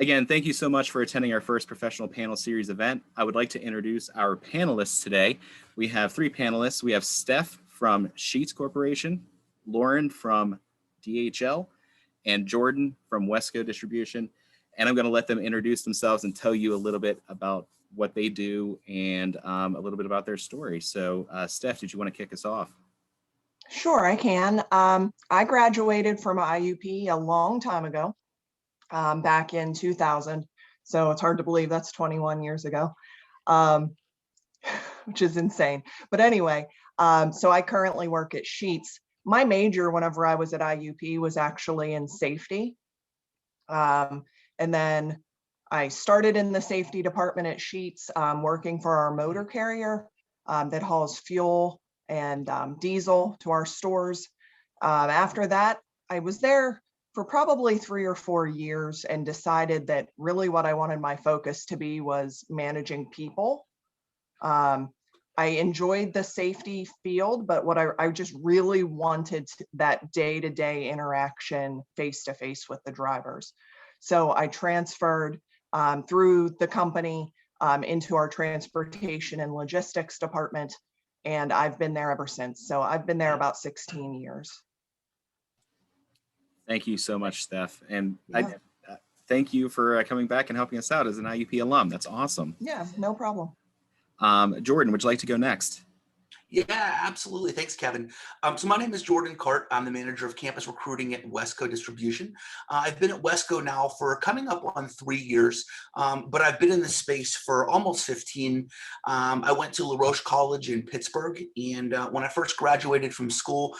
Again, thank you so much for attending our first professional panel series event. I would like to introduce our panelists today. We have three panelists. We have Steph from Sheetz Corporation, Lauren from DHL, and Jordan from WESCO Distribution. And I'm going to let them introduce themselves and tell you a little bit about what they do and a little bit about their story. So Steph, did you want to kick us off? Sure, I can. I graduated from IUP a long time ago, back in 2000. So it's hard to believe that's 21 years ago, which is insane. But anyway, so I currently work at Sheetz. My major whenever I was at IUP was actually in safety. And then I started in the safety department at Sheetz, working for our motor carrier that hauls fuel and diesel to our stores. After that, I was there for probably 3 or 4 years and decided that really what I wanted my focus to be was managing people. I enjoyed the safety field, but what I just really wanted that day-to-day interaction face-to-face with the drivers. So I transferred through the company into our transportation and logistics department, and I've been there ever since. So I've been there about 16 years. Thank you so much, Steph. And yeah. Thank you for coming back and helping us out as an IUP alum. That's awesome. Yeah, no problem. Jordan, would you like to go next? Yeah, absolutely. Thanks, Kevin. So my name is Jordan Cart. I'm the manager of campus recruiting at WESCO Distribution. I've been at WESCO now for coming up on 3 years, but I've been in this space for almost 15. I went to La Roche College in Pittsburgh, and when I first graduated from school,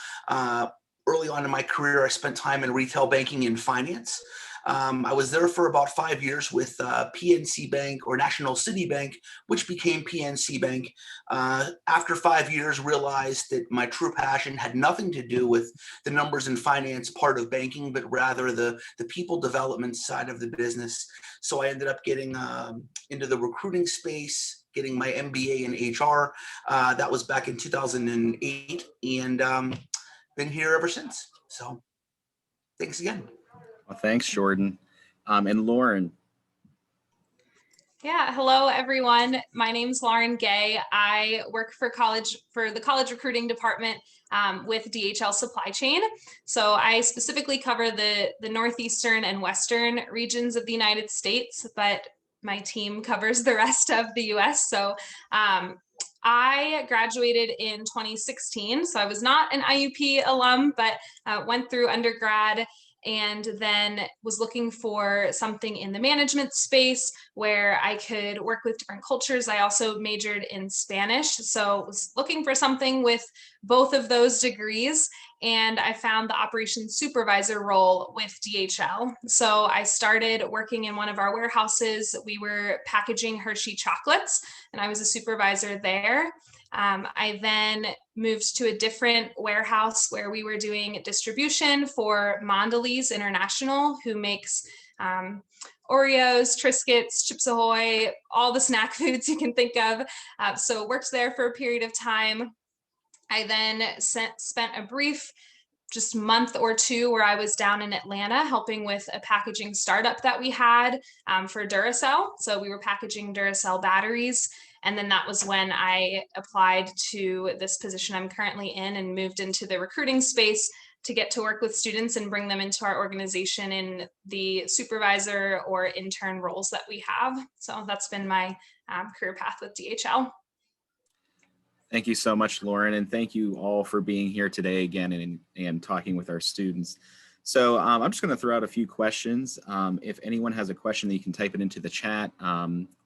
early on in my career, I spent time in retail banking and finance. I was there for about 5 years with PNC Bank, or National City Bank, which became PNC Bank. After 5 years, realized that my true passion had nothing to do with the numbers and finance part of banking, but rather the people development side of the business. So I ended up getting into the recruiting space, getting my MBA in HR. That was back in 2008, and been here ever since. So thanks again. Well, thanks, Jordan. And Lauren. Yeah, hello everyone. My name's Lauren Gay. I work for the college recruiting department with DHL Supply Chain. So I specifically cover the northeastern and western regions of the United States, but my team covers the rest of the US. So I graduated in 2016, so I was not an IUP alum, but went through undergrad and then was looking for something in the management space where I could work with different cultures. I also majored in Spanish, so was looking for something with both of those degrees, and I found the operations supervisor role with DHL. So I started working in one of our warehouses. We were packaging Hershey chocolates, and I was a supervisor there. I then moved to a different warehouse where we were doing distribution for Mondelez International, who makes Oreos, Triscuits, Chips Ahoy, all the snack foods you can think of. So worked there for a period of time. I then spent a brief just month or two where I was down in Atlanta helping with a packaging startup that we had for Duracell. So we were packaging Duracell batteries. And then that was when I applied to this position I'm currently in and moved into the recruiting space to get to work with students and bring them into our organization in the supervisor or intern roles that we have. So that's been my career path with DHL. Thank you so much, Lauren, and thank you all for being here today again and talking with our students. So I'm just going to throw out a few questions. If anyone has a question, you can type it into the chat,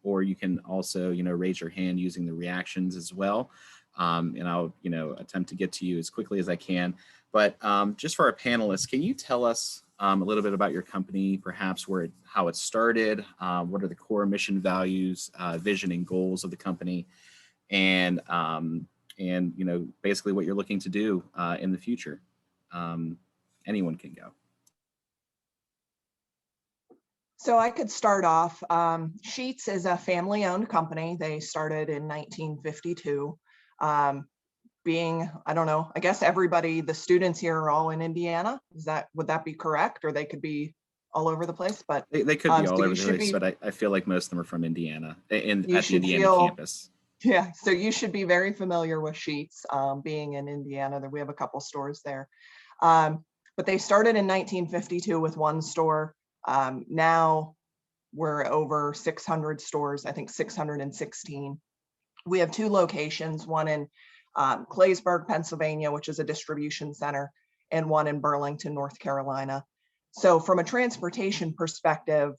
or you can also, raise your hand using the reactions as well. And I'll, attempt to get to you as quickly as I can. But just for our panelists, can you tell us a little bit about your company, perhaps how it started, what are the core mission values, vision, and goals of the company, and basically what you're looking to do in the future. Anyone can go. So I could start off. Sheetz is a family-owned company. They started in 1952. I don't know, I guess the students here are all in Indiana. Would that be correct? Or they could be all over the place, but They could be so all you over the should place, be, but I feel like most of them are from Indiana and you at the should Indiana feel, campus. yeah, so you should be very familiar with Sheetz, being in Indiana. That we have a couple stores there. But they started in 1952 with one store. Now we're over 600 stores, I think 616. We have two locations, one in Claysburg, Pennsylvania, which is a distribution center, and one in Burlington, North Carolina. So from a transportation perspective,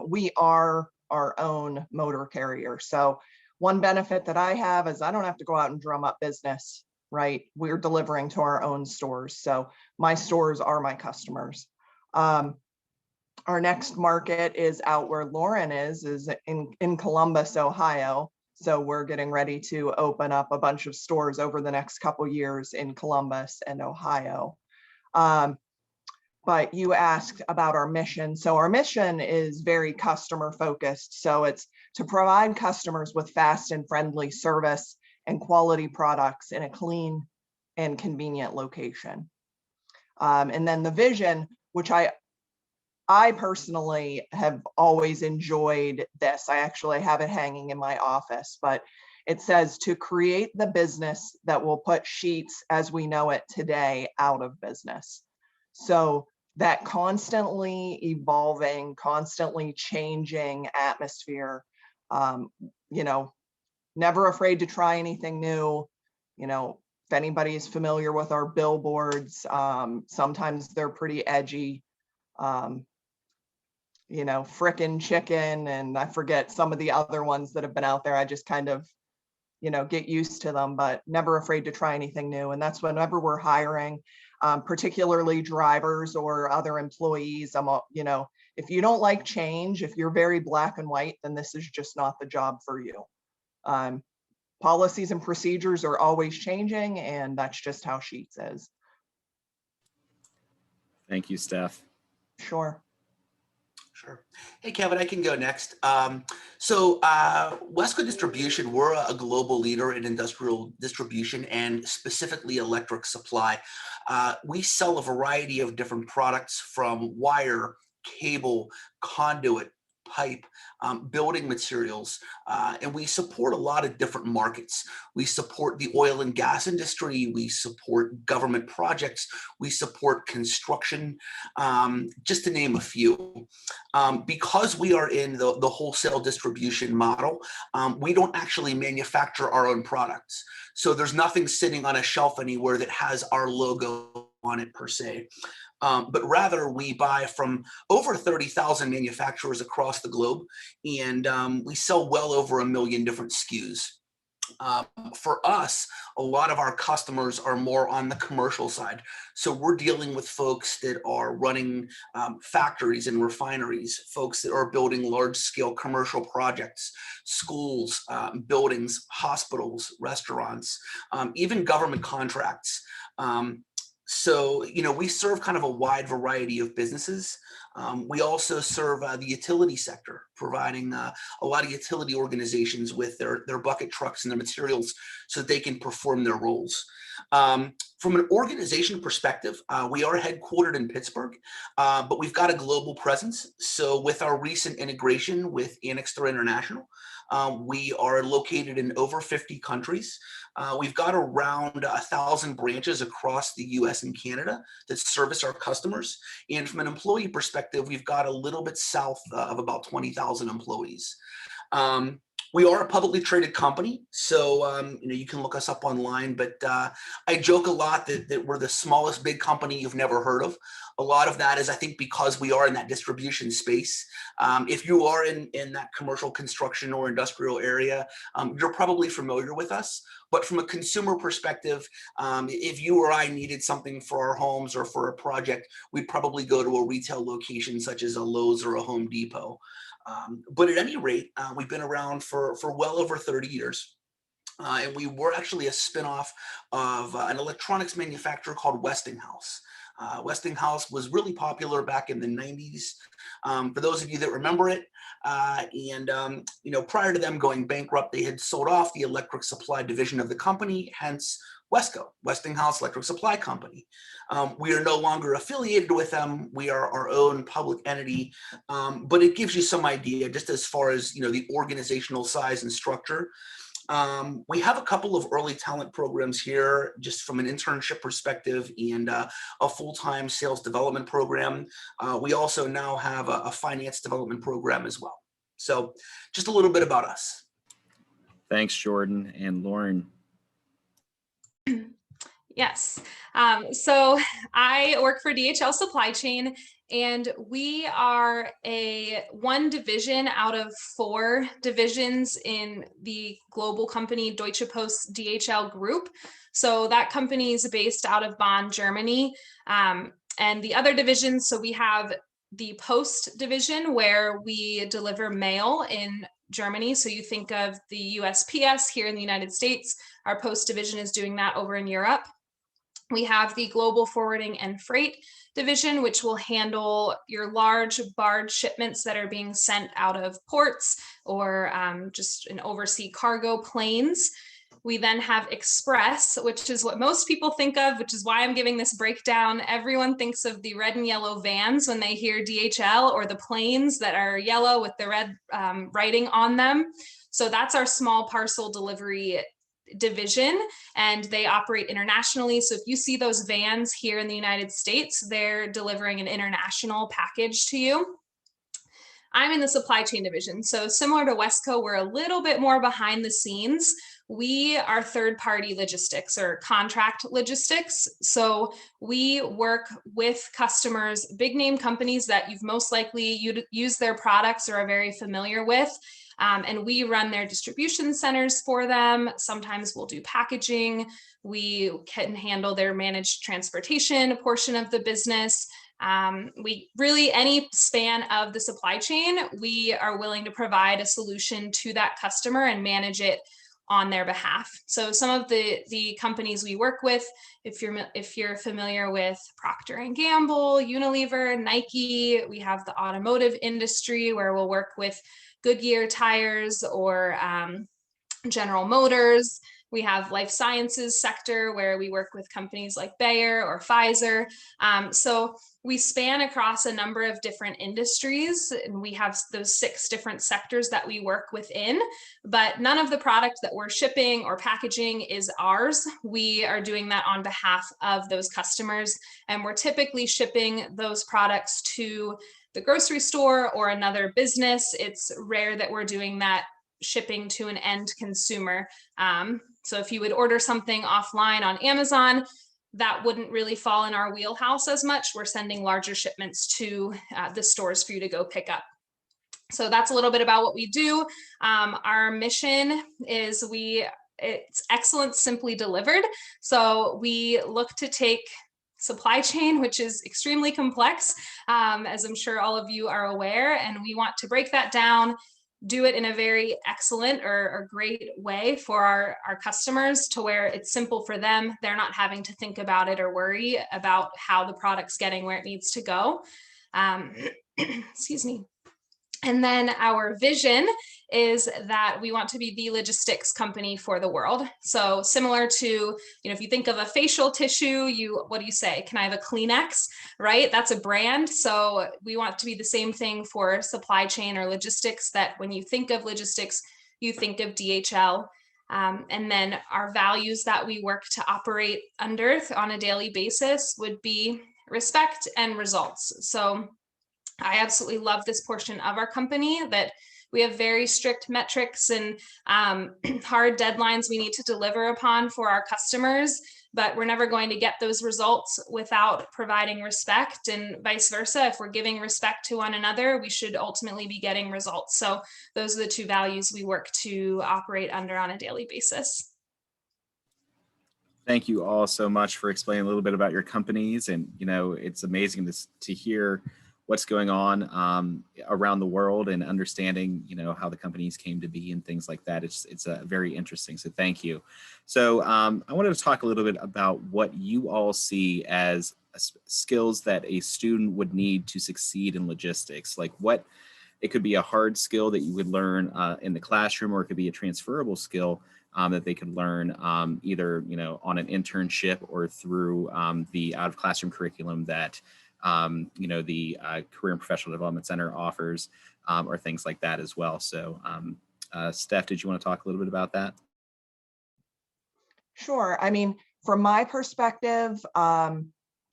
we are our own motor carrier. So one benefit that I have is I don't have to go out and drum up business, right? We're delivering to our own stores. So my stores are my customers. Our next market is out where Lauren is in Columbus, Ohio. So we're getting ready to open up a bunch of stores over the next couple years in Columbus and Ohio. But you asked about our mission. So our mission is very customer focused. So it's to provide customers with fast and friendly service and quality products in a clean and convenient location. And then the vision, which I personally have always enjoyed this. I actually have it hanging in my office, but it says to create the business that will put Sheetz as we know it today out of business. So that constantly evolving, constantly changing atmosphere, you know, never afraid to try anything new. You know, if anybody is familiar with our billboards, sometimes they're pretty edgy. You know, frickin' chicken, and I forget some of the other ones that have been out there. I just kind of, you know, get used to them, but never afraid to try anything new. And that's whenever we're hiring, particularly drivers or other employees, you know, if you don't like change, if you're very black and white, then this is just not the job for you. Policies and procedures are always changing, and that's just how Sheetz is. Thank you, Steph. Sure. Sure. Hey, Kevin, I can go next. WESCO Distribution, we're a global leader in industrial distribution and specifically electric supply. We sell a variety of different products from wire, cable, conduit, pipe, building materials, and we support a lot of different markets. We support the oil and gas industry, we support government projects, we support construction, just to name a few. Because we are in the wholesale distribution model, we don't actually manufacture our own products. So there's nothing sitting on a shelf anywhere that has our logo on it per se. But rather we buy from over 30,000 manufacturers across the globe, and we sell well over 1 million different SKUs. For us, a lot of our customers are more on the commercial side. So we're dealing with folks that are running factories and refineries, folks that are building large scale commercial projects, schools, buildings, hospitals, restaurants, even government contracts. So, you know, we serve kind of a wide variety of businesses. We also serve the utility sector, providing a lot of utility organizations with their bucket trucks and their materials so that they can perform their roles. From an organization perspective, we are headquartered in Pittsburgh, but we've got a global presence. So with our recent integration with Annixter International, we are located in over 50 countries. We've got around 1,000 branches across the US and Canada that service our customers. And from an employee perspective, we've got a little bit south of about 20,000 employees. We are a publicly traded company, so you know, you can look us up online, but I joke a lot that we're the smallest big company you've never heard of. A lot of that is, I think, because we are in that distribution space. If you are in that commercial construction or industrial area, you're probably familiar with us. But from a consumer perspective, if you or I needed something for our homes or for a project, we'd probably go to a retail location such as a Lowe's or a Home Depot. But at any rate, we've been around for well over 30 years. And we were actually a spinoff of an electronics manufacturer called Westinghouse. Westinghouse was really popular back in the 90s. For those of you that remember it, you know, prior to them going bankrupt, they had sold off the electric supply division of the company. Hence, WESCO, Westinghouse Electric Supply Company. We are no longer affiliated with them. We are our own public entity, but it gives you some idea just as far as, you know, the organizational size and structure. We have a couple of early talent programs here, just from an internship perspective, and a full-time sales development program. We also now have a finance development program as well. So just a little bit about us. Thanks, Jordan. And Lauren. Yes. So I work for DHL Supply Chain, and we are one division out of 4 divisions in the global company Deutsche Post DHL Group. So that company is based out of Bonn, Germany. And the other divisions, so we have the Post division where we deliver mail in Germany. So you think of the USPS here in the United States. Our Post division is doing that over in Europe. We have the Global Forwarding and Freight division, which will handle your large barge shipments that are being sent out of ports or just an overseas cargo planes. We then have Express, which is what most people think of, which is why I'm giving this breakdown. Everyone thinks of the red and yellow vans when they hear DHL, or the planes that are yellow with the red writing on them. So that's our small parcel delivery division, and they operate internationally. So if you see those vans here in the United States, they're delivering an international package to you. I'm in the supply chain division. So similar to WESCO, we're a little bit more behind the scenes. We are third-party logistics or contract logistics. So we work with customers, big name companies that you've most likely used their products or are very familiar with. And we run their distribution centers for them. Sometimes we'll do packaging. We can handle their managed transportation portion of the business. We really, any span of the supply chain, we are willing to provide a solution to that customer and manage it on their behalf. So some of the companies we work with, if you're familiar with Procter & Gamble, Unilever, Nike, we have the automotive industry where we'll work with Goodyear tires or General Motors. We have life sciences sector where we work with companies like Bayer or Pfizer. So we span across a number of different industries, and we have those 6 different sectors that we work within, but none of the product that we're shipping or packaging is ours. We are doing that on behalf of those customers, and we're typically shipping those products to the grocery store or another business. It's rare that we're doing that shipping to an end consumer. So if you would order something offline on Amazon, that wouldn't really fall in our wheelhouse as much. We're sending larger shipments to the stores for you to go pick up. So that's a little bit about what we do. Our mission is it's excellence simply delivered. So we look to take supply chain, which is extremely complex, as I'm sure all of you are aware, and we want to break that down, do it in a very excellent or great way for our customers, to where it's simple for them. They're not having to think about it or worry about how the product's getting where it needs to go. Excuse me. And then our vision is that we want to be the logistics company for the world. So similar to, if you think of a facial tissue, what do you say? Can I have a Kleenex, right? That's a brand. So we want to be the same thing for supply chain or logistics, that when you think of logistics, you think of DHL. And then our values that we work to operate under on a daily basis would be respect and results. So I absolutely love this portion of our company, that we have very strict metrics and hard deadlines we need to deliver upon for our customers, but we're never going to get those results without providing respect, and vice versa. If we're giving respect to one another, we should ultimately be getting results. So those are the 2 values we work to operate under on a daily basis. Thank you all so much for explaining a little bit about your companies. And, it's amazing to hear what's going on around the world, and understanding, how the companies came to be and things like that. It's very interesting. So thank you. So I wanted to talk a little bit about what you all see as skills that a student would need to succeed in logistics. Like it could be a hard skill that you would learn in the classroom, or it could be a transferable skill that they could learn either, on an internship or through the out of classroom curriculum that, the Career and Professional Development Center offers, or things like that as well. So Steph, did you want to talk a little bit about that? Sure. I mean, from my perspective,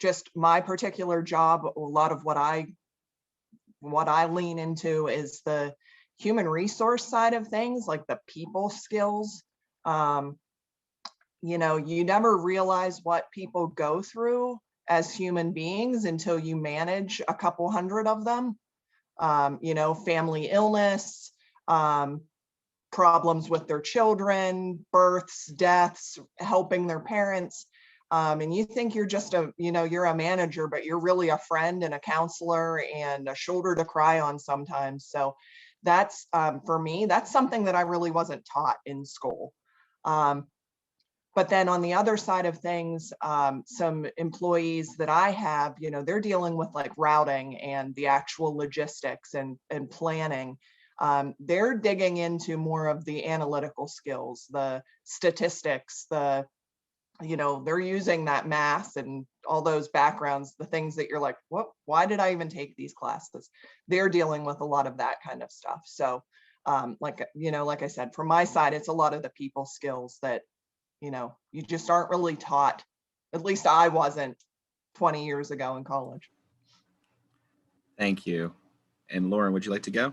just my particular job, a lot of what I lean into is the human resource side of things, like the people skills. You never realize what people go through as human beings until you manage a couple hundred of them. Family illness, problems with their children, births, deaths, helping their parents. And you think you're just you're a manager, but you're really a friend and a counselor and a shoulder to cry on sometimes. So that's, for me, that's something that I really wasn't taught in school. But then on the other side of things, some employees that I have, they're dealing with like routing and the actual logistics and planning. They're digging into more of the analytical skills, the statistics, they're using that math and all those backgrounds, the things that you're like, why did I even take these classes? They're dealing with a lot of that kind of stuff. So like I said, from my side, it's a lot of the people skills that, you just aren't really taught. At least I wasn't 20 years ago in college. Thank you. And Lauren, would you like to go?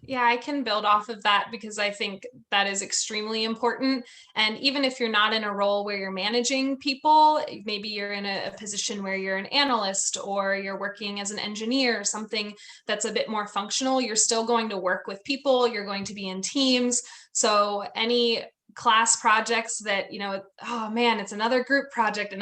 Yeah, I can build off of that because I think that is extremely important. And even if you're not in a role where you're managing people, maybe you're in a position where you're an analyst or you're working as an engineer, something that's a bit more functional, you're still going to work with people, you're going to be in teams. So any class projects that, oh man, it's another group project,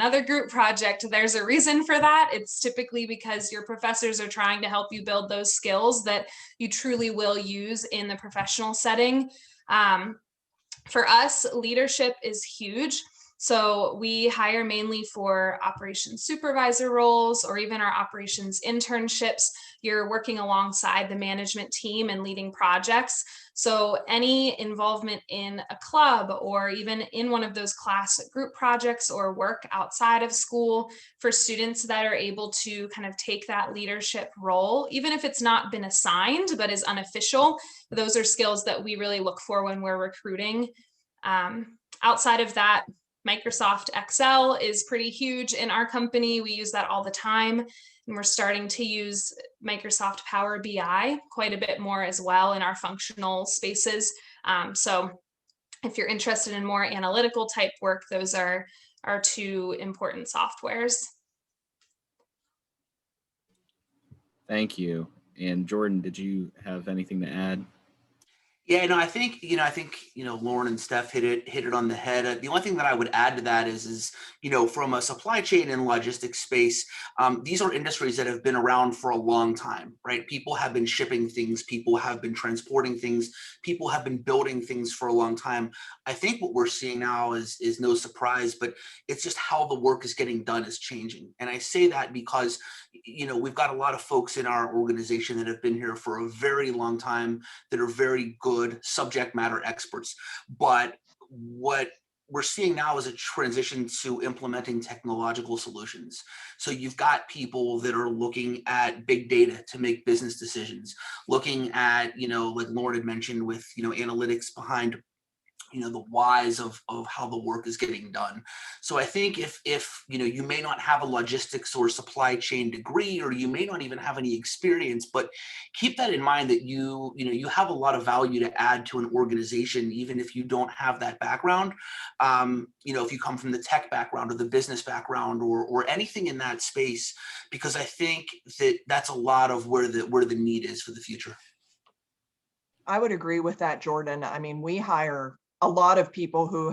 there's a reason for that. It's typically because your professors are trying to help you build those skills that you truly will use in the professional setting. For us, leadership is huge. So we hire mainly for operations supervisor roles or even our operations internships. You're working alongside the management team and leading projects. So any involvement in a club or even in one of those class group projects or work outside of school for students that are able to kind of take that leadership role, even if it's not been assigned but is unofficial, those are skills that we really look for when we're recruiting. Outside of that, Microsoft Excel is pretty huge in our company. We use that all the time. And we're starting to use Microsoft Power BI quite a bit more as well in our functional spaces. So if you're interested in more analytical type work, those are our two important softwares. Thank you. And Jordan, did you have anything to add? Yeah, no, I think Lauren and Steph hit it on the head. The only thing that I would add to that is from a supply chain and logistics space, these are industries that have been around for a long time, right? People have been shipping things, people have been transporting things, people have been building things for a long time. I think what we're seeing now is no surprise, but it's just how the work is getting done is changing. And I say that because we've got a lot of folks in our organization that have been here for a very long time that are very good subject matter experts. But what we're seeing now is a transition to implementing technological solutions. So you've got people that are looking at big data to make business decisions, looking at, like Lauren had mentioned with, analytics behind the whys of how the work is getting done. So I think if you may not have a logistics or supply chain degree, or you may not even have any experience, but keep that in mind that you have a lot of value to add to an organization, even if you don't have that background. If you come from the tech background or the business background or anything in that space, because I think that's a lot of where the need is for the future. I would agree with that, Jordan. I mean, we hire a lot of people who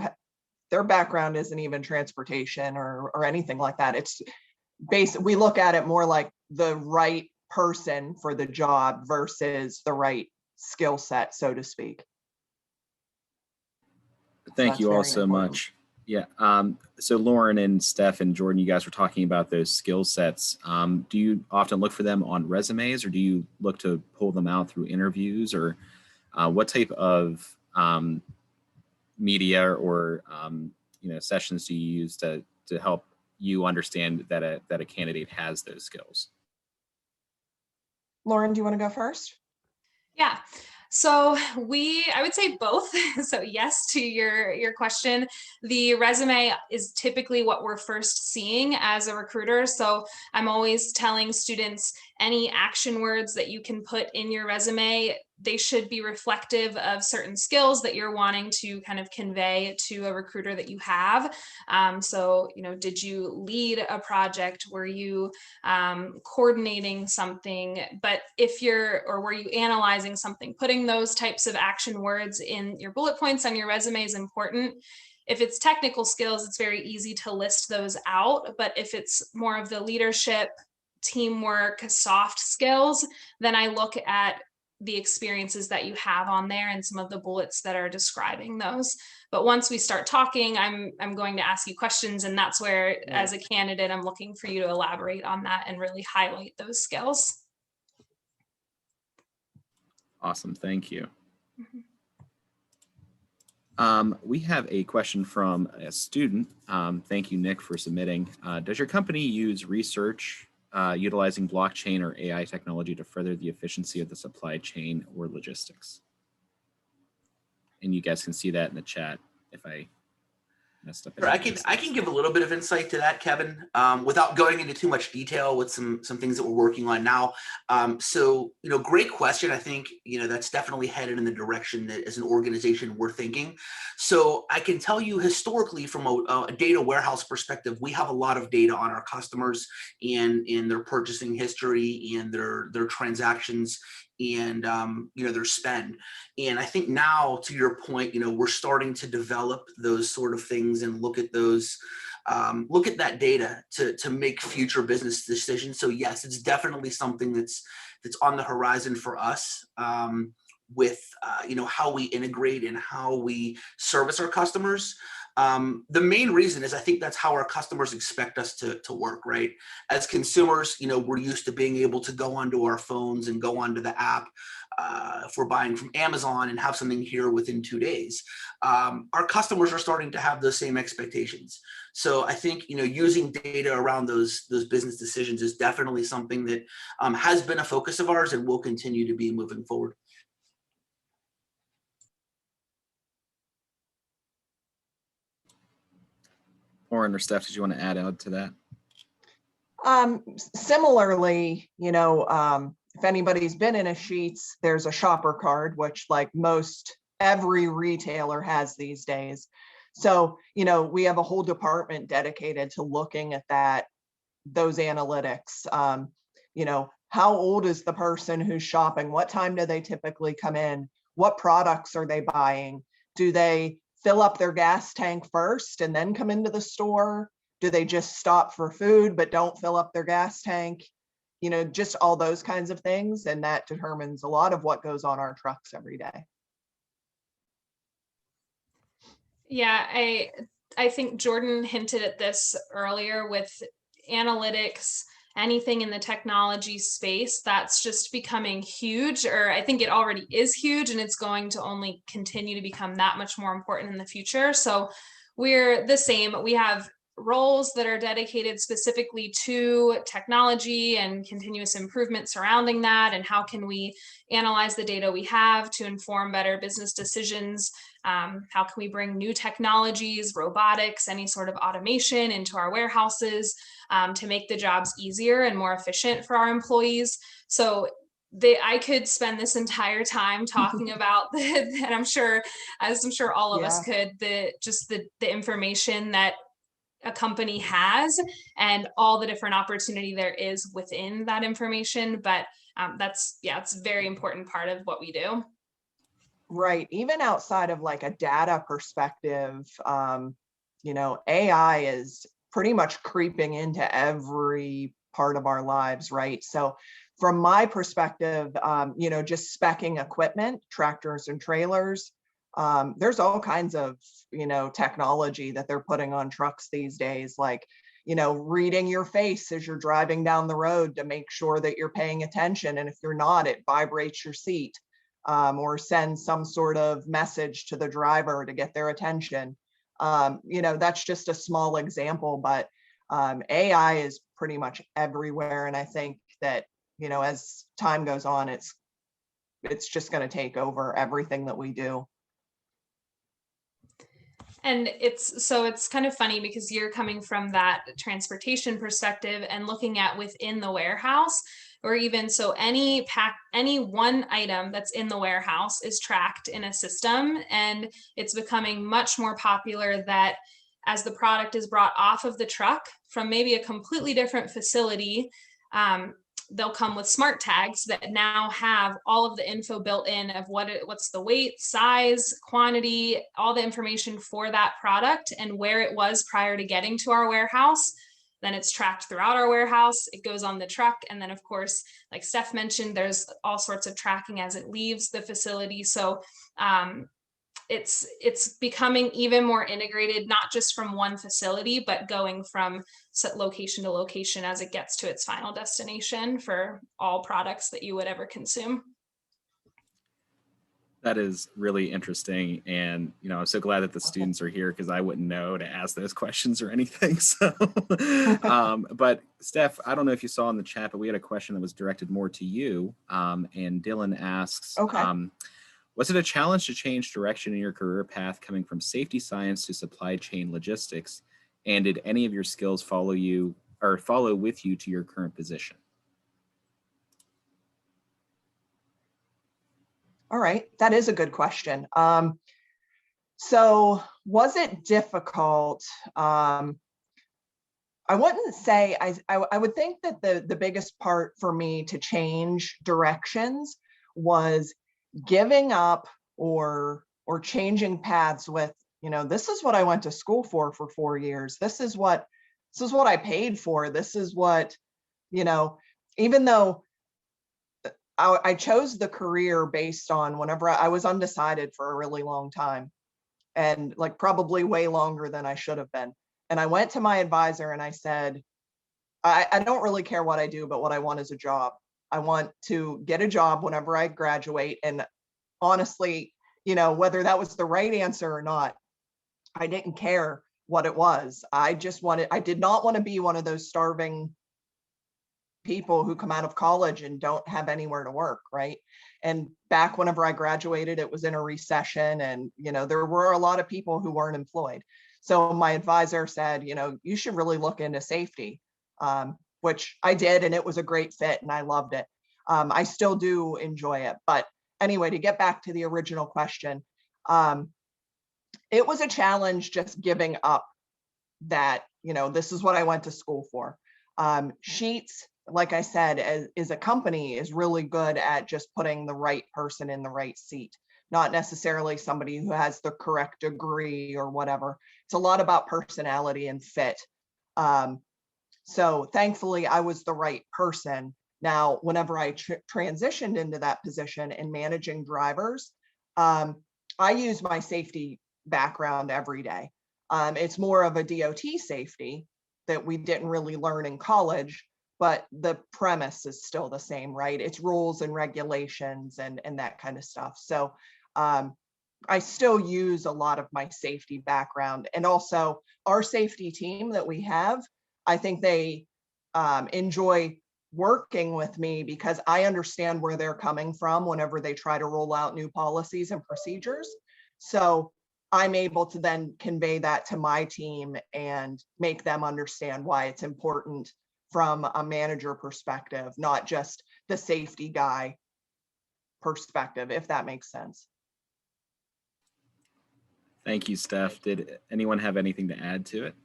their background isn't even transportation or anything like that. It's we look at it more like the right person for the job versus the right skill set, so to speak. Thank you all so much. Yeah. So Lauren and Steph and Jordan, you guys were talking about those skill sets. Do you often look for them on resumes, or do you look to pull them out through interviews, or what type of media or sessions do you use to help you understand that a candidate has those skills? Lauren, do you want to go first? Yeah. So I would say both. So yes, to your question, the resume is typically what we're first seeing as a recruiter. So I'm always telling students any action words that you can put in your resume, they should be reflective of certain skills that you're wanting to kind of convey to a recruiter that you have. So, did you lead a project? Were you coordinating something? But were you analyzing something? Putting those types of action words in your bullet points on your resume is important. If it's technical skills, it's very easy to list those out. But if it's more of the leadership, teamwork, soft skills, then I look at the experiences that you have on there and some of the bullets that are describing those. But once we start talking, I'm going to ask you questions, and that's where, as a candidate, I'm looking for you to elaborate on that and really highlight those skills. Awesome, thank you. Mm-hmm. We have a question from a student. Thank you, Nick, for submitting. Does your company use research utilizing blockchain or AI technology to further the efficiency of the supply chain or logistics? And you guys can see that in the chat if I messed up. Sure, I can give a little bit of insight to that, Kevin, without going into too much detail with some things that we're working on now. So, great question. I think, that's definitely headed in the direction that as an organization we're thinking. So I can tell you historically from a data warehouse perspective, we have a lot of data on our customers and in their purchasing history and their transactions and their spend. And I think now, to your point, we're starting to develop those sort of things and look at those, look at that data to make future business decisions. So yes, it's definitely something that's on the horizon for us, with how we integrate and how we service our customers. The main reason is I think that's how our customers expect us to work, right? As consumers, we're used to being able to go onto our phones and go onto the app if we're buying from Amazon and have something here within 2 days. Our customers are starting to have those same expectations. So I think, using data around those business decisions is definitely something that has been a focus of ours and will continue to be moving forward. Lauren or Steph, did you want to add to that? Similarly, if anybody's been in a Sheetz, there's a shopper card, which like every retailer has these days. So, we have a whole department dedicated to looking at those analytics. How old is the person who's shopping? What time do they typically come in? What products are they buying? Do they fill up their gas tank first and then come into the store? Do they just stop for food but don't fill up their gas tank? Just all those kinds of things. And that determines a lot of what goes on our trucks every day. Yeah, I think Jordan hinted at this earlier with analytics, anything in the technology space that's just becoming huge, or I think it already is huge, and it's going to only continue to become that much more important in the future. So we're the same. We have roles that are dedicated specifically to technology and continuous improvement surrounding that, and how can we analyze the data we have to inform better business decisions. How can we bring new technologies, robotics, any sort of automation into our warehouses to make the jobs easier and more efficient for our employees? So I could spend this entire time talking about and I'm sure all of us could, the information that a company has and all the different opportunity there is within that information. But it's a very important part of what we do. Right. Even outside of like a data perspective, AI is pretty much creeping into every part of our lives, right? So from my perspective, just speccing equipment, tractors and trailers, there's all kinds of, technology that they're putting on trucks these days, like, reading your face as you're driving down the road to make sure that you're paying attention. And if you're not, it vibrates your seat. or send some sort of message to the driver to get their attention. That's just a small example, but AI is pretty much everywhere. And I think that, as time goes on, it's just going to take over everything that we do. And it's kind of funny because you're coming from that transportation perspective and looking at within the warehouse, or even so any one item that's in the warehouse is tracked in a system, and it's becoming much more popular that as the product is brought off of the truck from maybe a completely different facility, they'll come with smart tags that now have all of the info built in of what's the weight, size, quantity, all the information for that product and where it was prior to getting to our warehouse. Then it's tracked throughout our warehouse. It goes on the truck. And then of course, like Steph mentioned, there's all sorts of tracking as it leaves the facility. So it's becoming even more integrated, not just from one facility, but going from location to location as it gets to its final destination for all products that you would ever consume. That is really interesting. And, I'm so glad that the students are here because I wouldn't know to ask those questions or anything. So, but Steph, I don't know if you saw in the chat, but we had a question that was directed more to you. And Dylan asks, okay. Was it a challenge to change direction in your career path coming from safety science to supply chain logistics? And did any of your skills follow with you to your current position? All right, that is a good question. So was it difficult? I wouldn't say, I would think that the biggest part for me to change directions was giving up or changing paths with, this is what I went to school for 4 years. This is what I paid for. This is what, even though I chose the career based on whenever I was undecided for a really long time, and like probably way longer than I should have been. And I went to my advisor and I said, I don't really care what I do, but what I want is a job. I want to get a job whenever I graduate. And honestly, whether that was the right answer or not, I didn't care what it was. I did not want to be one of those starving people who come out of college and don't have anywhere to work, right? And back whenever I graduated, it was in a recession and, there were a lot of people who weren't employed. So my advisor said, you should really look into safety, which I did, and it was a great fit and I loved it. I still do enjoy it. But anyway, to get back to the original question, it was a challenge just giving up that, this is what I went to school for. Sheetz, like I said, is a company is really good at just putting the right person in the right seat, not necessarily somebody who has the correct degree or whatever. It's a lot about personality and fit. So thankfully I was the right person. Now, whenever I transitioned into that position in managing drivers, I use my safety background every day. It's more of a DOT safety that we didn't really learn in college, but the premise is still the same, right? It's rules and regulations and that kind of stuff. So I still use a lot of my safety background, and also our safety team that we have, I think they enjoy working with me because I understand where they're coming from whenever they try to roll out new policies and procedures. So I'm able to then convey that to my team and make them understand why it's important from a manager perspective, not just the safety guy perspective, if that makes sense. Thank you, Steph. Did anyone have anything to add to it?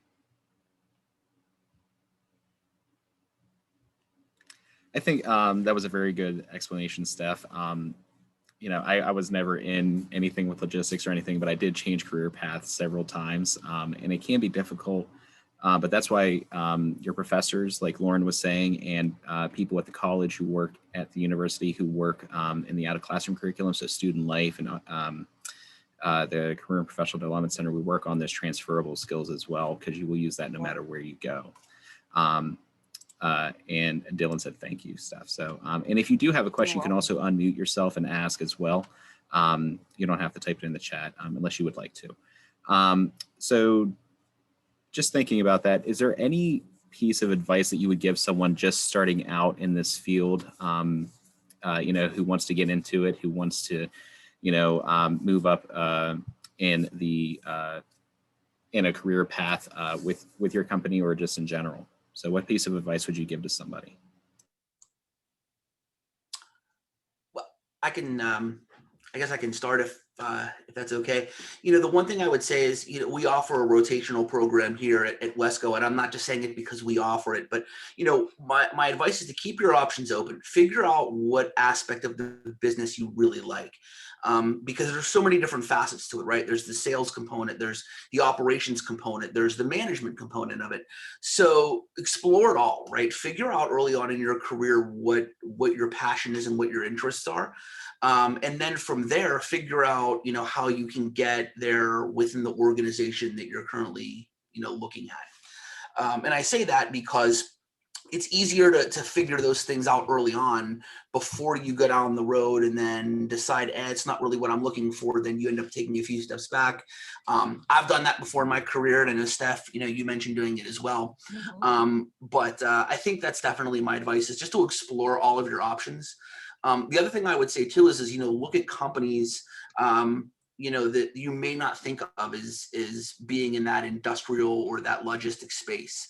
I think that was a very good explanation, Steph. I was never in anything with logistics or anything, but I did change career paths several times, and it can be difficult. But that's why your professors, like Lauren was saying, and people at the college who work at the university who work in the out-of-classroom curriculum, so student life and the Career and Professional Development Center, we work on those transferable skills as well, because you will use that no matter where you go. And Dylan said, thank you, Steph. So, and if you do have a question, you can also unmute yourself and ask as well. You don't have to type it in the chat unless you would like to. So just thinking about that, is there any piece of advice that you would give someone just starting out in this field, you know, who wants to get into it, who wants to, you know, move up in the in a career path with your company or just in general? So what piece of advice would you give to somebody? Well, I can, I guess I can start if that's okay. You know, the one thing I would say is, you know, we offer a rotational program here at WESCO, and I'm not just saying it because we offer it, but, you know, my advice is to keep your options open. Figure out what aspect of the business you really like. Because there's so many different facets to it, right? There's the sales component, there's the operations component, there's the management component of it. So explore it all, right? Figure out early on in your career what your passion is and what your interests are. And then from there, figure out, you know, how you can get there within the organization that you're currently, you know, looking at. And I say that because it's easier to figure those things out early on before you go down the road and then decide, it's not really what I'm looking for. Then you end up taking a few steps back. I've done that before in my career, and I know Steph, you know, you mentioned doing it as well. But I think that's definitely my advice, is just to explore all of your options. The other thing I would say too is, you know, look at companies, you know, that you may not think of as being in that industrial or that logistic space.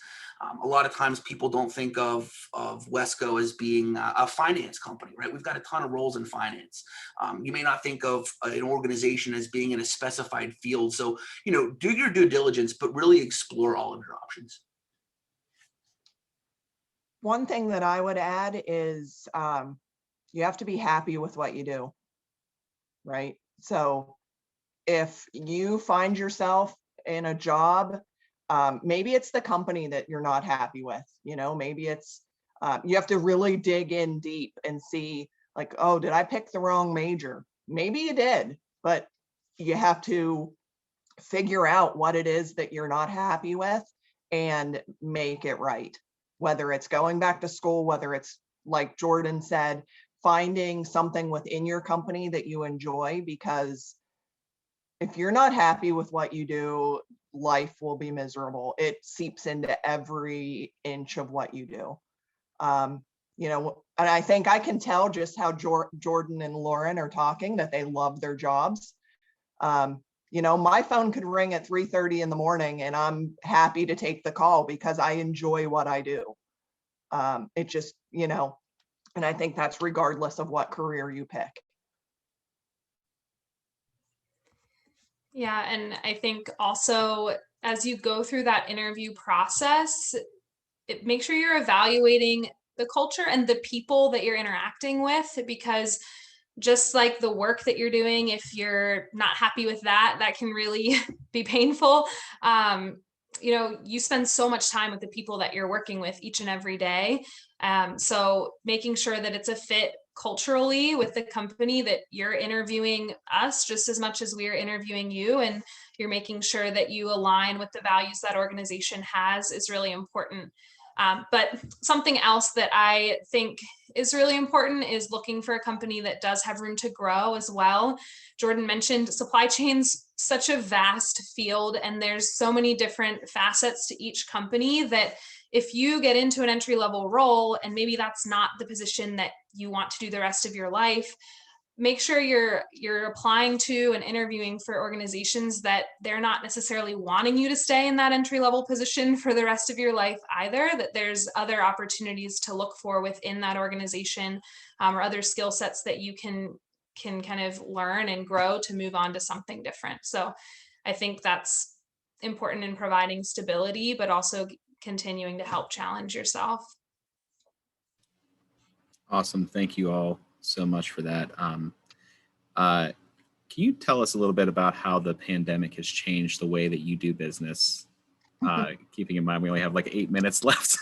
A lot of times people don't think of WESCO as being a finance company, right? We've got a ton of roles in finance. You may not think of an organization as being in a specified field. So, you know, do your due diligence, but really explore all of your options. One thing that I would add is you have to be happy with what you do, right? So if you find yourself in a job, maybe it's the company that you're not happy with, you know, maybe it's, you have to really dig in deep and see like, oh, did I pick the wrong major? Maybe you did, but you have to figure out what it is that you're not happy with and make it right. Whether it's going back to school, whether it's, like Jordan said, finding something within your company that you enjoy, because if you're not happy with what you do, life will be miserable. It seeps into every inch of what you do. You know, and I think I can tell just how Jordan and Lauren are talking, that they love their jobs. You know, my phone could ring at 3:30 in the morning and I'm happy to take the call because I enjoy what I do. It just, you know, and I think that's regardless of what career you pick. Yeah, and I think also as you go through that interview process, make sure you're evaluating the culture and the people that you're interacting with, because just like the work that you're doing, if you're not happy with that, that can really be painful. You know, you spend so much time with the people that you're working with each and every day. So making sure that it's a fit culturally with the company, that you're interviewing us just as much as we are interviewing you, and you're making sure that you align with the values that organization has, is really important. But something else that I think is really important is looking for a company that does have room to grow as well. Jordan mentioned supply chain's such a vast field, and there's so many different facets to each company that if you get into an entry-level role and maybe that's not the position that you want to do the rest of your life, make sure you're applying to and interviewing for organizations that they're not necessarily wanting you to stay in that entry-level position for the rest of your life either, that there's other opportunities to look for within that organization, or other skill sets that you can kind of learn and grow to move on to something different. So I think that's important in providing stability, but also continuing to help challenge yourself. Awesome. Thank you all so much for that. Can you tell us a little bit about how the pandemic has changed the way that you do business? Keeping in mind we only have like 8 minutes left.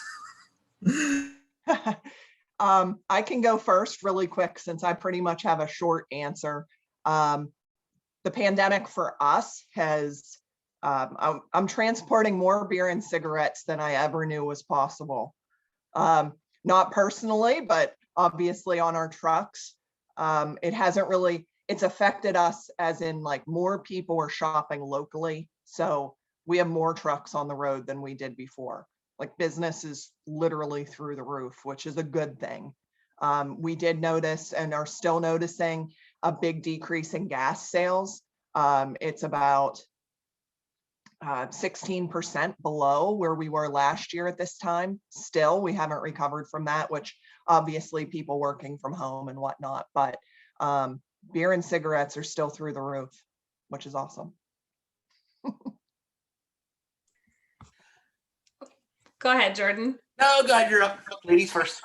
I can go first really quick since I pretty much have a short answer. The pandemic for us has, I'm transporting more beer and cigarettes than I ever knew was possible. Not personally, but obviously on our trucks. It hasn't really, it's affected us as in like more people are shopping locally. So we have more trucks on the road than we did before. Like business is literally through the roof, which is a good thing. We did notice and are still noticing a big decrease in gas sales. It's about 16% below where we were last year at this time. Still, we haven't recovered from that, which obviously people working from home and whatnot, but beer and cigarettes are still through the roof, which is awesome. Go ahead, Jordan. No, go ahead, you're up. Ladies first.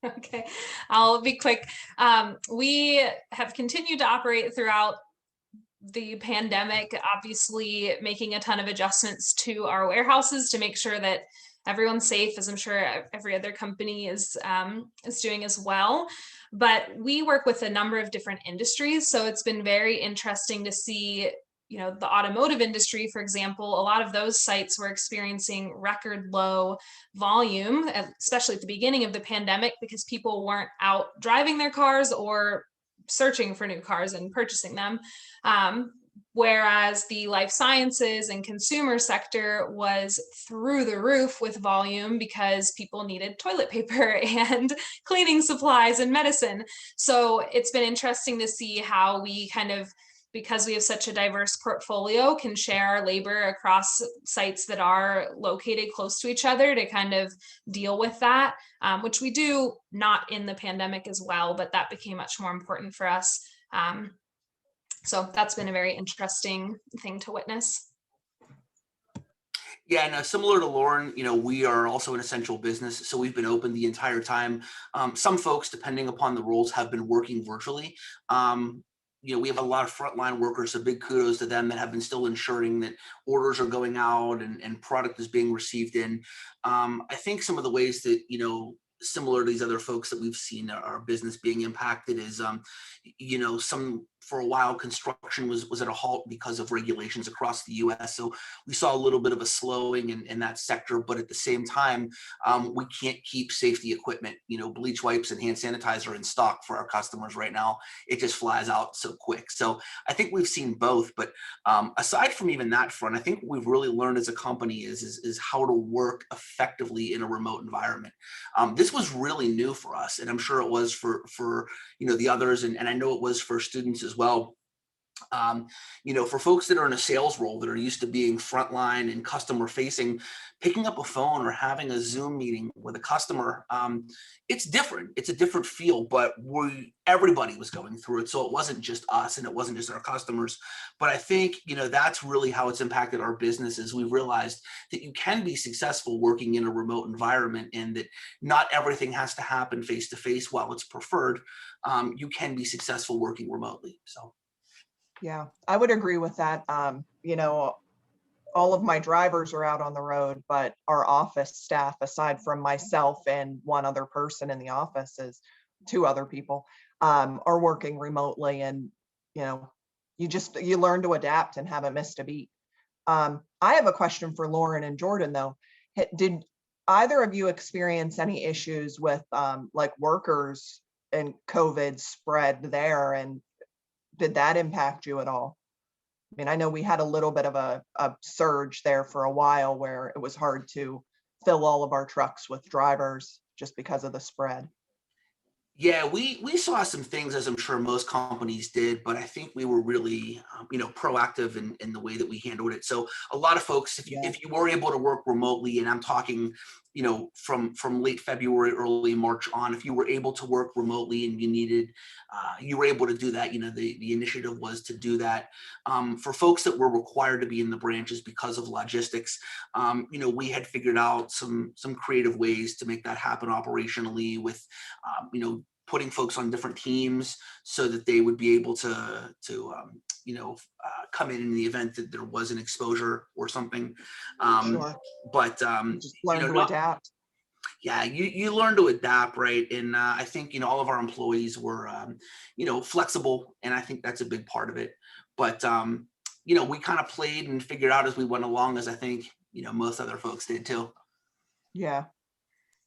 Okay, I'll be quick. We have continued to operate throughout the pandemic, obviously making a ton of adjustments to our warehouses to make sure that everyone's safe, as I'm sure every other company is doing as well. But we work with a number of different industries, so it's been very interesting to see, you know, the automotive industry, for example. A lot of those sites were experiencing record low volume, especially at the beginning of the pandemic, because people weren't out driving their cars or searching for new cars and purchasing them. Whereas the life sciences and consumer sector was through the roof with volume because people needed toilet paper and cleaning supplies and medicine. So it's been interesting to see how we kind of, because we have such a diverse portfolio, can share our labor across sites that are located close to each other to kind of deal with that, which we do not in the pandemic as well, but that became much more important for us. So that's been a very interesting thing to witness. Yeah, no, similar to Lauren, you know, we are also an essential business, so we've been open the entire time. Some folks, depending upon the roles, have been working virtually. You know, we have a lot of frontline workers, so big kudos to them that have been still ensuring that orders are going out and product is being received in. I think some of the ways that, you know, similar to these other folks that we've seen our business being impacted is, you know, for a while construction was at a halt because of regulations across the US. So we saw a little bit of a slowing in that sector, but at the same time, we can't keep safety equipment, you know, bleach wipes and hand sanitizer in stock for our customers right now. It just flies out so quick. So I think we've seen both, but aside from even that front, I think what we've really learned as a company is how to work effectively in a remote environment. This was really new for us, and I'm sure it was for you know, the others, and I know it was for students as well. You know, for folks that are in a sales role that are used to being frontline and customer facing, picking up a phone or having a Zoom meeting with a customer, it's different. It's a different feel, but everybody was going through it. So it wasn't just us and it wasn't just our customers. But I think, you know, that's really how it's impacted our business, is we've realized that you can be successful working in a remote environment, and that not everything has to happen face to face while it's preferred. You can be successful working remotely. So. Yeah, I would agree with that. You know, all of my drivers are out on the road, but our office staff, aside from myself and one other person in the office, is two other people, are working remotely. And, you know, you learn to adapt and haven't missed a beat. I have a question for Lauren and Jordan, though. Did either of you experience any issues with like workers and COVID spread there? And did that impact you at all? I mean, I know we had a little bit of a surge there for a while where it was hard to fill all of our trucks with drivers just because of the spread. Yeah, we saw some things, as I'm sure most companies did, but I think we were really, you know, proactive in the way that we handled it. So a lot of folks, if you were able to work remotely, and I'm talking, you know, from late February, early March on, if you were able to work remotely and you were able to do that, you know, the initiative was to do that. For folks that were required to be in the branches because of logistics, you know, we had figured out some creative ways to make that happen operationally with, you know, putting folks on different teams so that they would be able to you know, come in the event that there was an exposure or something. Sure. But Just learn you know, to adapt. yeah, you learn to adapt, right? And I think, you know, all of our employees were you know, flexible, and I think that's a big part of it. But you know, we kind of played and figured out as we went along, as I think, you know, most other folks did too. Yeah.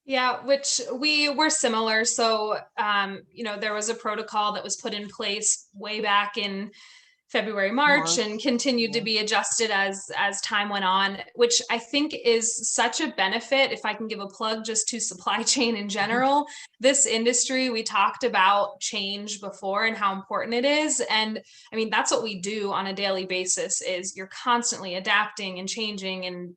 Yeah, which we were similar. So, there was a protocol that was put in place way back in February, March, and continued to yeah. be adjusted as time went on, which I think is such a benefit. If I can give a plug just to supply chain in general, this industry, we talked about change before and how important it is. And I mean, that's what we do on a daily basis is you're constantly adapting and changing, and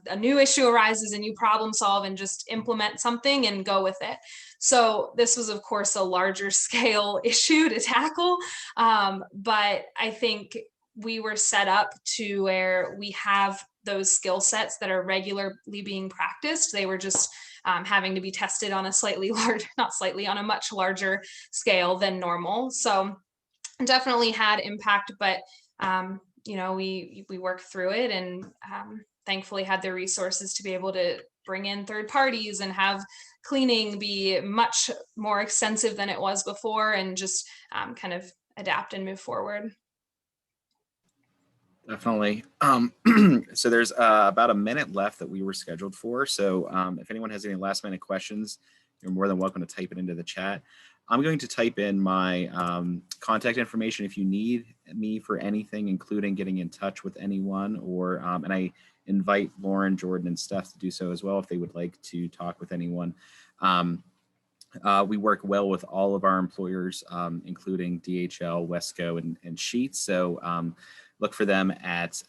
a new issue arises and you problem solve and just implement something and go with it. So this was, of course, a larger scale issue to tackle. But I think we were set up to where we have those skill sets that are regularly being practiced. They were just having to be tested on a slightly larger, not slightly, on a much larger scale than normal. So definitely had impact, but we worked through it, and thankfully had the resources to be able to bring in third parties and have cleaning be much more extensive than it was before, and just kind of adapt and move forward. Definitely. So there's about a minute left that we were scheduled for. So if anyone has any last minute questions, you're more than welcome to type it into the chat. I'm going to type in my contact information if you need me for anything, including getting in touch with anyone, or and I invite Lauren, Jordan, and Steph to do so as well if they would like to talk with anyone. We work well with all of our employers, including DHL, WESCO, and Sheetz. So look for them at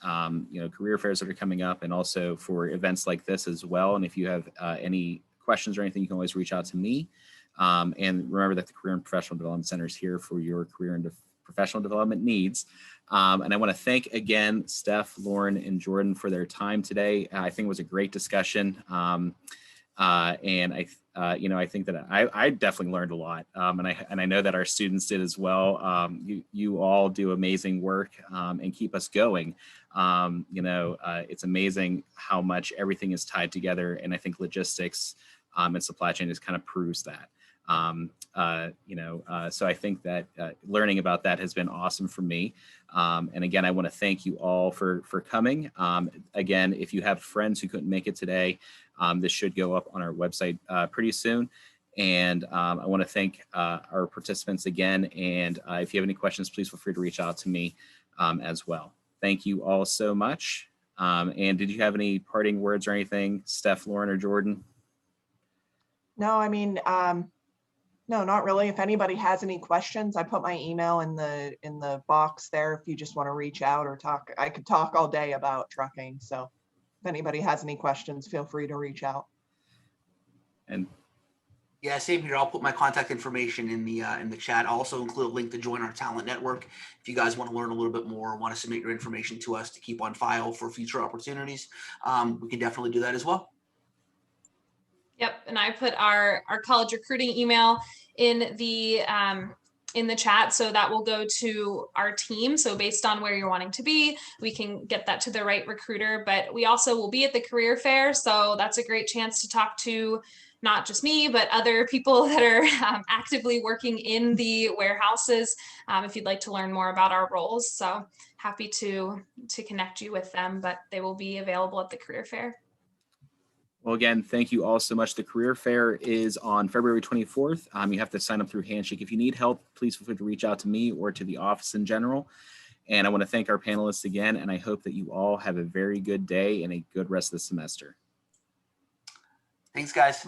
career fairs that are coming up, and also for events like this as well. And if you have any questions or anything, you can always reach out to me. And remember that the Career and Professional Development Center is here for your career and professional development needs. And I want to thank again Steph, Lauren, and Jordan for their time today. I think it was a great discussion. And I think that I definitely learned a lot, and I know that our students did as well. You all do amazing work and keep us going. It's amazing how much everything is tied together, and I think logistics and supply chain just kind of proves that. So I think that learning about that has been awesome for me. And again, I want to thank you all for coming. Again, if you have friends who couldn't make it today, this should go up on our website pretty soon. And I want to thank our participants again. And if you have any questions, please feel free to reach out to me as well. Thank you all so much. And did you have any parting words or anything, Steph, Lauren, or Jordan? No, I mean, no, not really. If anybody has any questions, I put my email in the box there. If you just want to reach out or talk, I could talk all day about trucking. So if anybody has any questions, feel free to reach out. And yeah, same here. I'll put my contact information in the chat. I'll also include a link to join our talent network. If you guys want to learn a little bit more, want to submit your information to us to keep on file for future opportunities, we can definitely do that as well. Yep, and I put our college recruiting email in the chat, so that will go to our team. So based on where you're wanting to be, we can get that to the right recruiter. But we also will be at the career fair, so that's a great chance to talk to not just me, but other people that are actively working in the warehouses. If you'd like to learn more about our roles, so happy to connect you with them. But they will be available at the career fair. Well, again, thank you all so much. The career fair is on February 24th. You have to sign up through Handshake. If you need help, please feel free to reach out to me or to the office in general. And I want to thank our panelists again, and I hope that you all have a very good day and a good rest of the semester. Thanks, guys.